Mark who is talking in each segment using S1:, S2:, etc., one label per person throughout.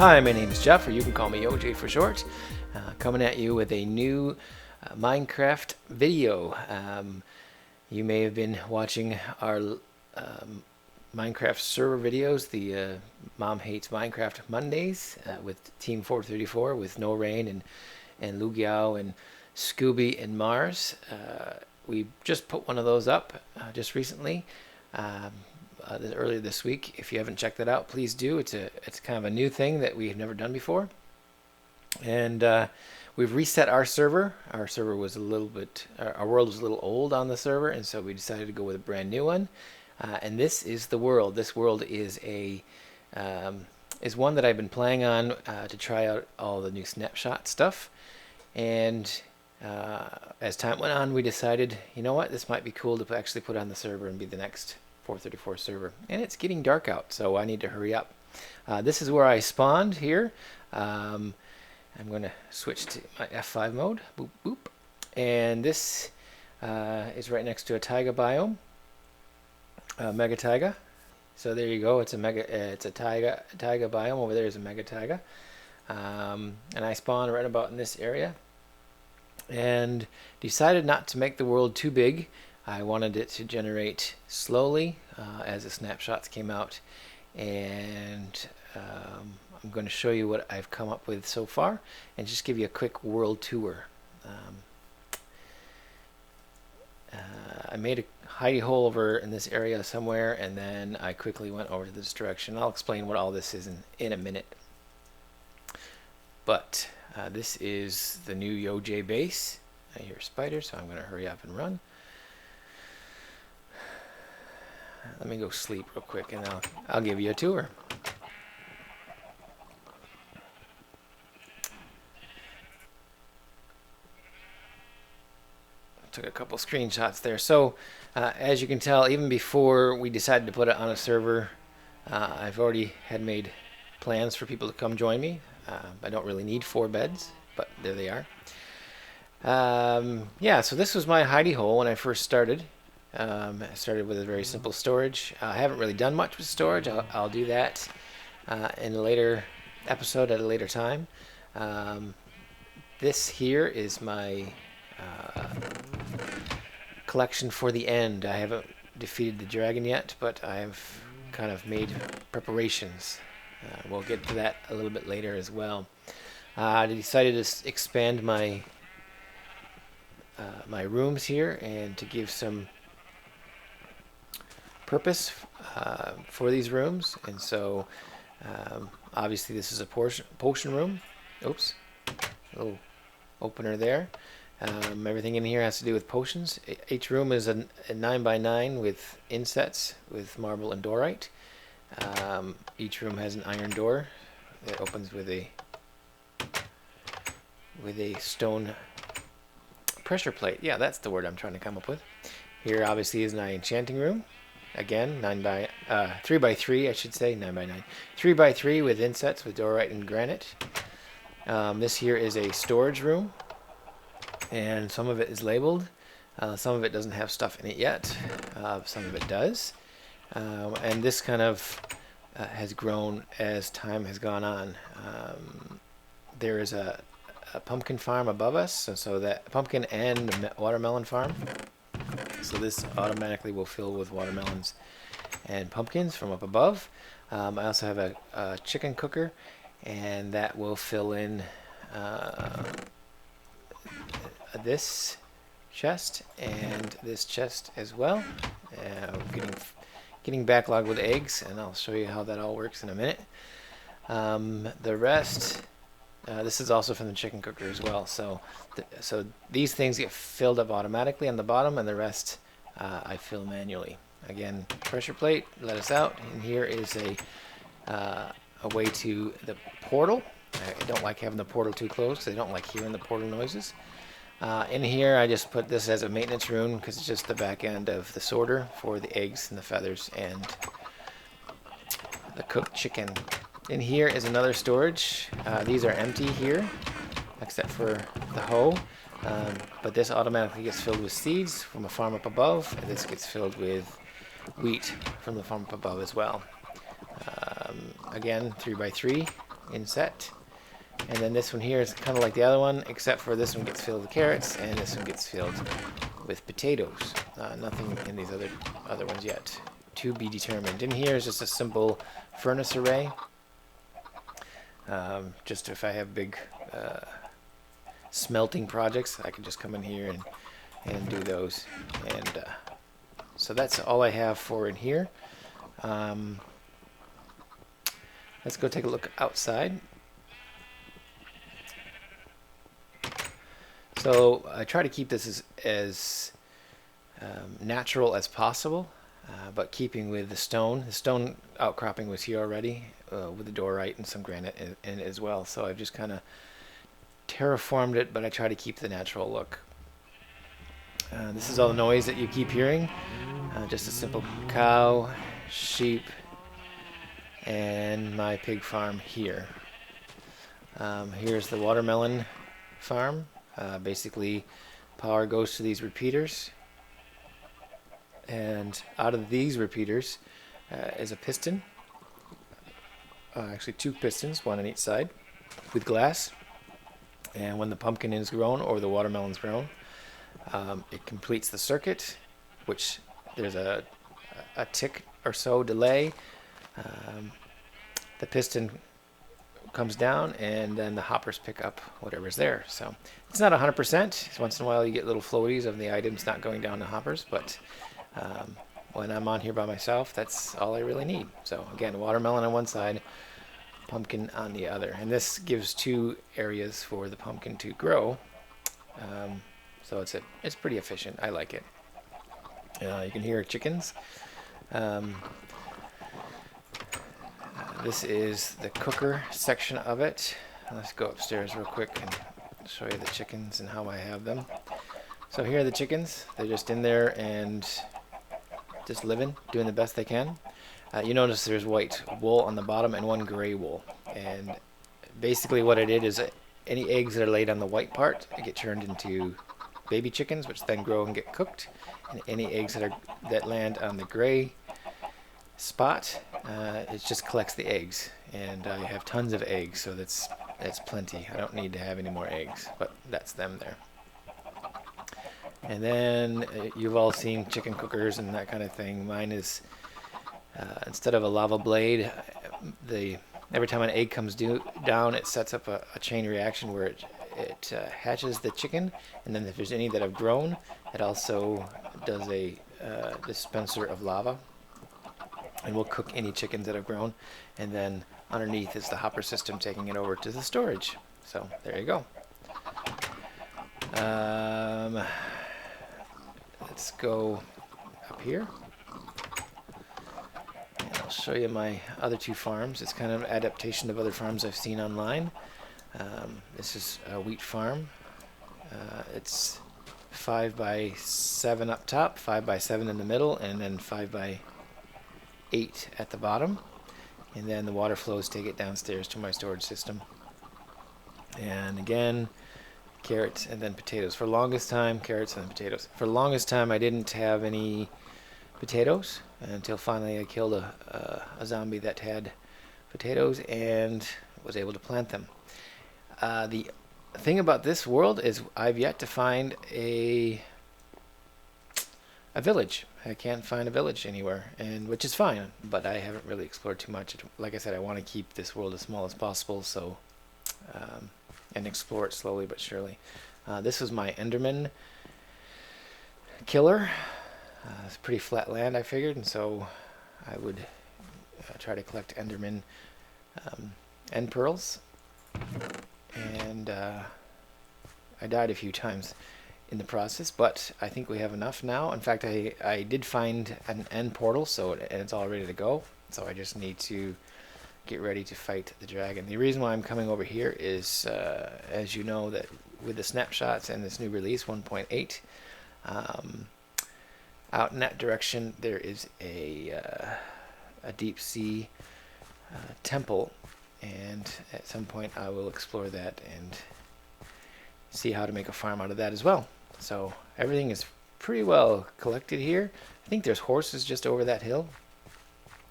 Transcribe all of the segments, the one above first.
S1: Hi, my name is Jeff, or you can call me YoJay for short. Coming at you with a new Minecraft video. You may have been watching our Minecraft server videos, the Mom Hates Minecraft Mondays with Team 434 with No Rain and Lugiao and Scooby and Mars. We just put one of those up just recently. Earlier this week. If you haven't checked that out, please do. It's kind of a new thing that we have never done before, and we've reset our server. Our server was a little bit, our world was a little old on the server, and so we decided to go with a brand new one. And this is the world. This world is one that I've been playing on to try out all the new snapshot stuff. And as time went on, we decided, you know what, this might be cool to actually put on the server and be the next 434 server. And it's getting dark out, so I need to hurry up. This is where I spawned here. I'm going to switch to my F5 mode. Boop, boop. And this is right next to a taiga biome, mega taiga. So there you go. It's a taiga biome. Over there is a mega taiga. And I spawned right about in this area. And decided not to make the world too big. I wanted it to generate slowly as the snapshots came out, and I'm going to show you what I've come up with so far and just give you a quick world tour. I made a hidey hole over in this area somewhere, and then I quickly went over to this direction. I'll explain what all this is in a minute. But this is the new YoJay base. I hear spiders, so I'm going to hurry up and run. Let me go sleep real quick, and I'll give you a tour. Took a couple screenshots there. So as you can tell, even before we decided to put it on a server, I've already had made plans for people to come join me. I don't really need 4 beds, but there they are. Yeah, so this was my hidey hole when I first started. I started with a very simple storage. I haven't really done much with storage. I'll do that in a later episode at a later time. This here is my collection for the end. I haven't defeated the dragon yet, but I've kind of made preparations. We'll get to that a little bit later as well. I decided to expand my my rooms here and to give some purpose for these rooms, and so obviously this is a potion room. Oops, little opener there. Everything in here has to do with potions. Each room is a 9x9 with insets with marble and dorite. Each room has an iron door that opens with a stone pressure plate. Yeah, that's the word I'm trying to come up with. Here obviously is an enchanting room. Again, 3x3, I should say, 9x9. 3x3 with insets with dorite and granite. This here is a storage room, and some of it is labeled. Some of it doesn't have stuff in it yet. Some of it does. And this kind of has grown as time has gone on. There is a pumpkin farm above us, so that pumpkin and a watermelon farm. So this automatically will fill with watermelons and pumpkins from up above. I also have a chicken cooker, and that will fill in this chest and this chest as well. Getting backlogged with eggs, and I'll show you how that all works in a minute. The rest, this is also from the chicken cooker as well. So these things get filled up automatically on the bottom, and the rest I fill manually. Again, pressure plate, let us out. And here is a way to the portal. I don't like having the portal too close because I don't like hearing the portal noises. In here, I just put this as a maintenance room because it's just the back end of the sorter for the eggs and the feathers and the cooked chicken. In here is another storage. These are empty here, except for the hoe. But this automatically gets filled with seeds from a farm up above, and this gets filled with wheat from the farm up above as well. Again, 3x3 inset. And then this one here is kind of like the other one, except for this one gets filled with carrots and this one gets filled with potatoes. Nothing in these other ones yet. To be determined. In here is just a simple furnace array. Just if I have big smelting projects, I can just come in here and do those. And so that's all I have for in here. Let's go take a look outside. So I try to keep this as natural as possible, but keeping with the stone. The stone outcropping was here already with the doorite and some granite in it as well. So I've just kind of terraformed it, but I try to keep the natural look. This is all the noise that you keep hearing. Just a simple cow, sheep, and my pig farm here. Here's the watermelon farm. Basically, power goes to these repeaters, and out of these repeaters is a piston. Actually, two pistons, one on each side, with glass. And when the pumpkin is grown or the watermelon's grown, it completes the circuit, which there's a tick or so delay. The piston comes down and then the hoppers pick up whatever's there. So it's not 100%. Once in a while you get little floaties of the items not going down the hoppers, but when I'm on here by myself, that's all I really need. So again, watermelon on one side, pumpkin on the other, and this gives two areas for the pumpkin to grow. So it's pretty efficient. I like it. You can hear chickens. This is the cooker section of it. Let's go upstairs real quick and show you the chickens and how I have them. So here are the chickens. They're just in there and just living, doing the best they can. You notice there's white wool on the bottom and one gray wool. And basically what I did is any eggs that are laid on the white part get turned into baby chickens, which then grow and get cooked. And any eggs that land on the gray spot, it just collects the eggs, and I have tons of eggs, so that's plenty. I don't need to have any more eggs, but that's them there. And then you've all seen chicken cookers and that kind of thing. Mine is instead of a lava blade, every time an egg comes down, it sets up a chain reaction where it hatches the chicken, and then if there's any that have grown, it also does a dispenser of lava. And we'll cook any chickens that have grown, and then underneath is the hopper system taking it over to the storage. So there you go. Let's go up here, and I'll show you my other two farms. It's kind of an adaptation of other farms I've seen online. This is a wheat farm. It's 5 by 7 up top, 5 by 7 in the middle, and then 5 by 8 at the bottom, and then the water flows take it downstairs to my storage system. And again, carrots and then potatoes. For longest time, carrots and then potatoes. For the longest time, I didn't have any potatoes until finally I killed a zombie that had potatoes and was able to plant them. The thing about this world is I've yet to find a village. I can't find a village anywhere, and which is fine, but I haven't really explored too much. Like I said, I want to keep this world as small as possible, so and explore it slowly but surely. This was my Enderman killer. It's pretty flat land, I figured, and so I would try to collect Enderman end pearls, and I died a few times in the process, but I think we have enough now. In fact, I did find an end portal, so it's all ready to go. So I just need to get ready to fight the dragon. The reason why I'm coming over here is, as you know, that with the snapshots and this new release 1.8, out in that direction there is a deep sea temple, and at some point I will explore that and see how to make a farm out of that as well. So everything is pretty well collected here. I think there's horses just over that hill.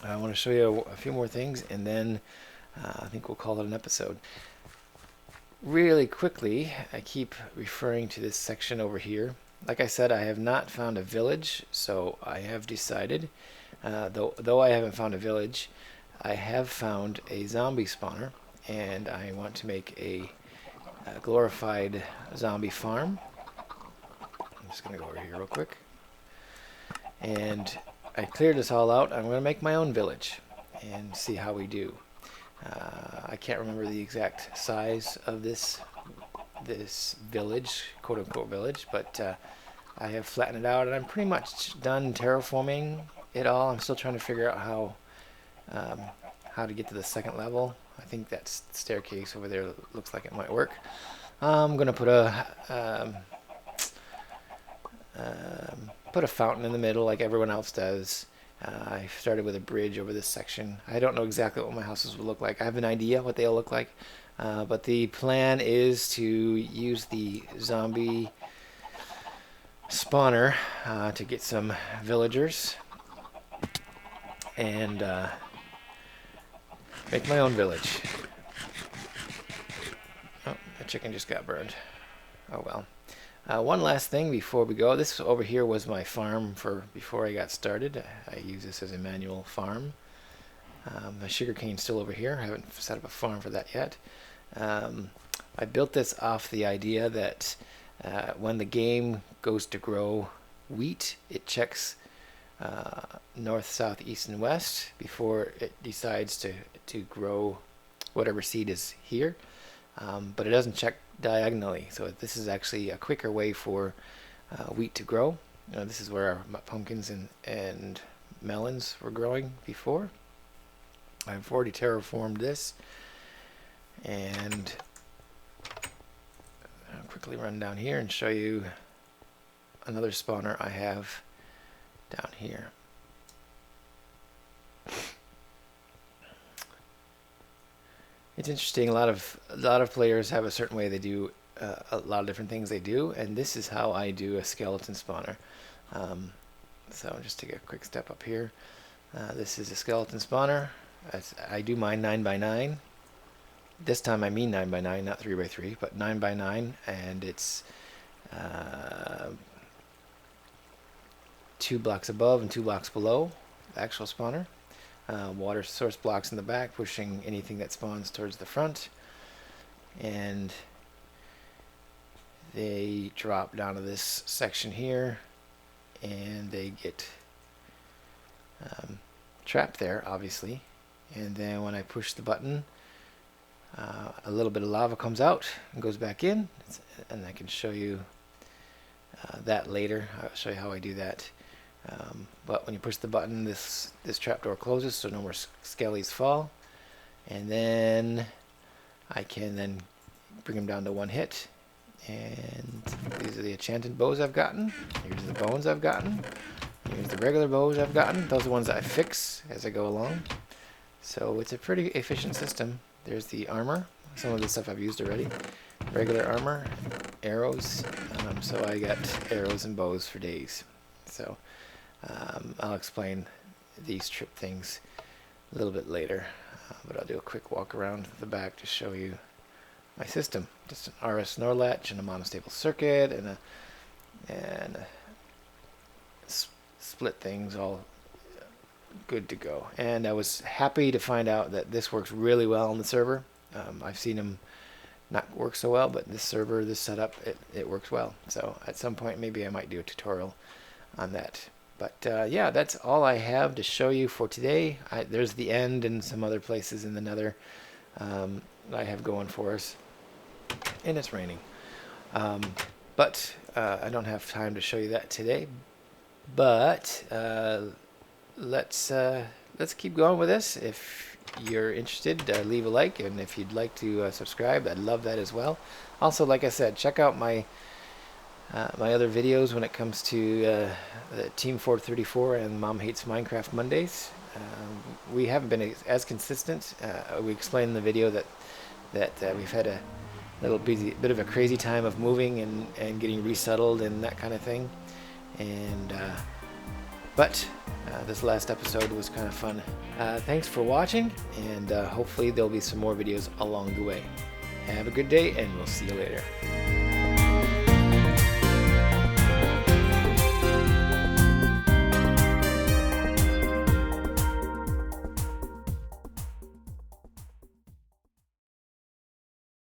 S1: I want to show you a few more things, and then I think we'll call it an episode. Really quickly, I keep referring to this section over here. Like I said, I have not found a village, so I have decided, though I haven't found a village, I have found a zombie spawner, and I want to make a glorified zombie farm. I'm just going to go over here real quick. And I cleared this all out. I'm going to make my own village and see how we do. I can't remember the exact size of this village, quote-unquote village, but I have flattened it out, and I'm pretty much done terraforming it all. I'm still trying to figure out how to get to the second level. I think that staircase over there looks like it might work. I'm gonna put a fountain in the middle like everyone else does. I started with a bridge over this section. I don't know exactly what my houses will look like. I have an idea what they'll look like, but the plan is to use the zombie spawner to get some villagers and make my own village. Oh, the chicken just got burned. Oh well. One last thing before we go. This over here was my farm for before I got started. I use this as a manual farm. The sugarcane's still over here. I haven't set up a farm for that yet. I built this off the idea that when the game goes to grow wheat, it checks north, south, east, and west before it decides to grow whatever seed is here. But it doesn't check diagonally, so this is actually a quicker way for wheat to grow. This is where our pumpkins and melons were growing before. I've already terraformed this, and I'll quickly run down here and show you another spawner I have down here. It's interesting. A lot of players have a certain way they do a lot of different things they do, and this is how I do a skeleton spawner. So just take a quick step up here. This is a skeleton spawner. I do mine 9x9. This time I mean 9x9, not 3x3, but 9x9, and it's 2 blocks above and 2 blocks below the actual spawner. Water source blocks in the back, pushing anything that spawns towards the front, and they drop down to this section here, and they get trapped there, obviously. And then when I push the button, a little bit of lava comes out and goes back in, and I can show you that later. I'll show you how I do that. But when you push the button, this trapdoor closes, so no more skellies fall, and then I can then bring them down to 1 hit. And these are the enchanted bows I've gotten. Here's the bones I've gotten. Here's the regular bows I've gotten. Those are the ones that I fix as I go along. So it's a pretty efficient system. There's the armor. Some of the stuff I've used already. Regular armor, arrows. So I got arrows and bows for days. So I'll explain these trip things a little bit later, but I'll do a quick walk around the back to show you my system. Just an RS NOR latch and a monostable circuit and a split things, all good to go. And I was happy to find out that this works really well on the server. I've seen them not work so well, but this server, this setup, it works well. So at some point maybe I might do a tutorial on that. But yeah, that's all I have to show you for today. There's the end and some other places in the nether I have going for us. And it's raining. But I don't have time to show you that today. But let's keep going with this. If you're interested, leave a like, and if you'd like to subscribe, I'd love that as well. Also, like I said, check out my other videos when it comes to the Team 434 and Mom Hates Minecraft Mondays. We haven't been as consistent. We explained in the video that we've had a little bit of a crazy time of moving and getting resettled and that kind of thing. And But this last episode was kind of fun. Thanks for watching, and hopefully there'll be some more videos along the way. Have a good day, and we'll see you later.